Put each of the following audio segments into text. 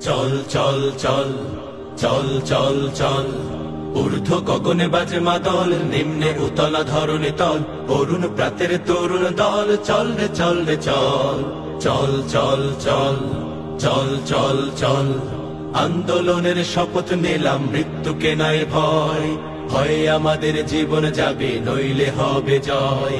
চল চল চল চল চল চল ঊর্ধ্ব গগনে বাজে মাদল, নিম্নে উতলা ধরণী তল, অরুণ প্রাতের তরুণ দল। চল রে চল রে চল চল চল চল চল চল চল আন্দোলনের শপথ নিলাম, মৃত্যুকে নাই ভয়। হয় আমাদের জীবন যাবে, নইলে হবে জয়।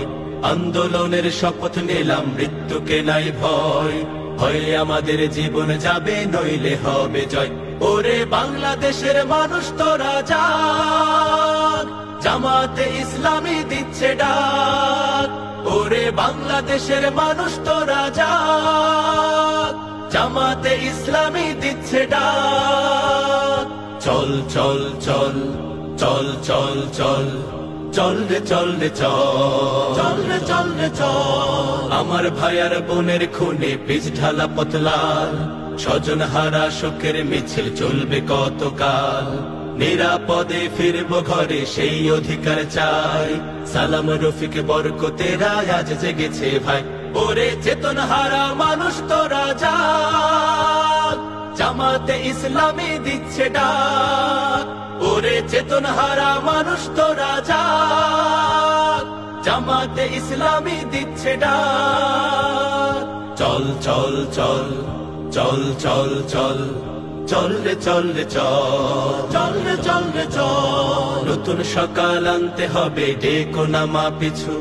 আন্দোলনের শপথ নিলাম, মৃত্যুকে নাই ভয়। হয় আমাদের জীবন যাবে, নইলে হবে জয়। ওরে বাংলাদেশের মানুষ তোরা জাগ, জামাতে ইসলামী দিচ্ছে ডাক। ওরে বাংলাদেশের মানুষ তোরা জাগ, জামাতে ইসলামী দিচ্ছে ডাক। চল চল চল চল চল চল চল রে চল রে চল চল রে চল রে চল। আমার ভাইয়ার বোনের খুনে পিচ ঢালা পথলাল, স্বজন হারা শোকের মিছিল চলবে কতকাল। নিরাপদে ফিরবো ঘরে, সেই অধিকার চাই। সালাম রফিক বরকতেরা আজ জেগেছে ভাই। ওরে চেতন হারা মানুষ তোরা জাগ, জামাতে ইসলামী দিচ্ছে ডাক। ওরে চেতন হারা মানুষ তোরা জাগ, জামাতে ইসলামী দিচ্ছে ডাক। চল চল চল চল চল চল চল রে চল রে চল চল রে চল রে চল। নতুন সকাল আনতে হবে, ডেকো নামা পিছু।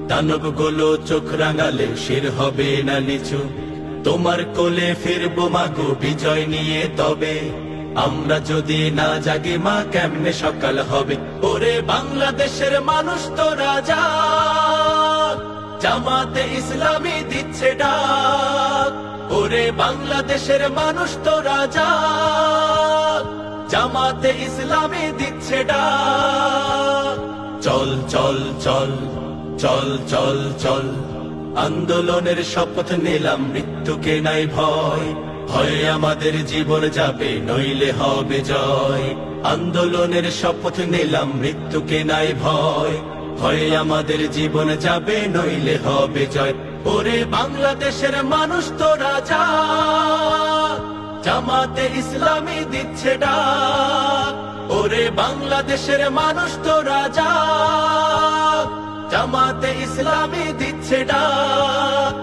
দানব গুলো চোখ রাঙালে শির হবে না নিচু। তোমার কোলে ফিরবো মাগো বিজয় নিয়ে, তবে আমরা যদি না জাগি মা কেমনে সকাল হবে। ওরে বাংলাদেশের মানুষ তোরা জাগ, জামাতে ইসলামী দিচ্ছে ডাক। ওরে বাংলাদেশের মানুষ তোরা জাগ, জামাতে ইসলামী দিচ্ছে ডাক। চল চল চল চল চল চল আন্দোলনের শপথ নিলাম, মৃত্যুকে নাই ভয়। হয় আমাদের জীবন যাবে, নইলে হবে জয়। আন্দোলনের শপথ নিলাম, মৃত্যুকে নাই ভয়। হয় আমাদের জীবন যাবে, নইলে হবে জয়। ওরে বাংলাদেশের মানুষ তোরা জাগ, জামাতে ইসলামী দিচ্ছে ডাক। ওরে বাংলাদেশের মানুষ তোরা জাগ, জামাতে ইসলামী দিচ্ছে ডাক।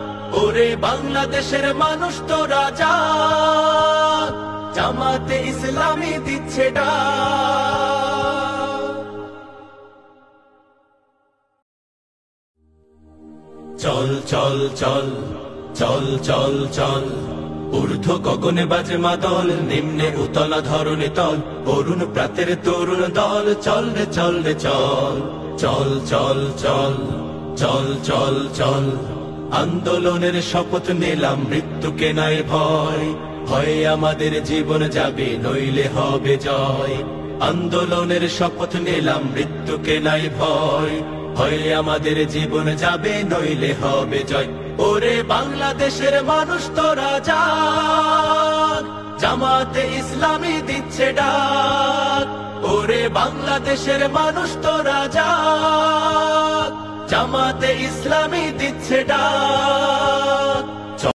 ওরে বাংলাদেশের মানুষ তোরা জাগ, জামাতে ইসলামী দিচ্ছে ডাক। চল চল চল চল চল চল ঊর্ধ্ব গগনে বাজে মাদল, নিম্নে উতলা ধরণী তল, অরুণ প্রাতের তরুণ দল। চল রে চল রে চল চল চল চল চল চল চল আন্দোলনের শপথ নিলাম, মৃত্যুকে নাই ভয়। হয় আমাদের জীবন যাবে, নইলে হবে জয়। আন্দোলনের শপথ নিলাম, মৃত্যুকে নাই ভয়। হয় আমাদের জীবন যাবে, নইলে হবে জয়। ওরে বাংলাদেশের মানুষ তোরা জাগ, জামাতে ইসলামী দিচ্ছে ডাক। ওরে বাংলাদেশের মানুষ তোরা জাগ, জামাতে ইসলামী দিচ্ছে ডাক।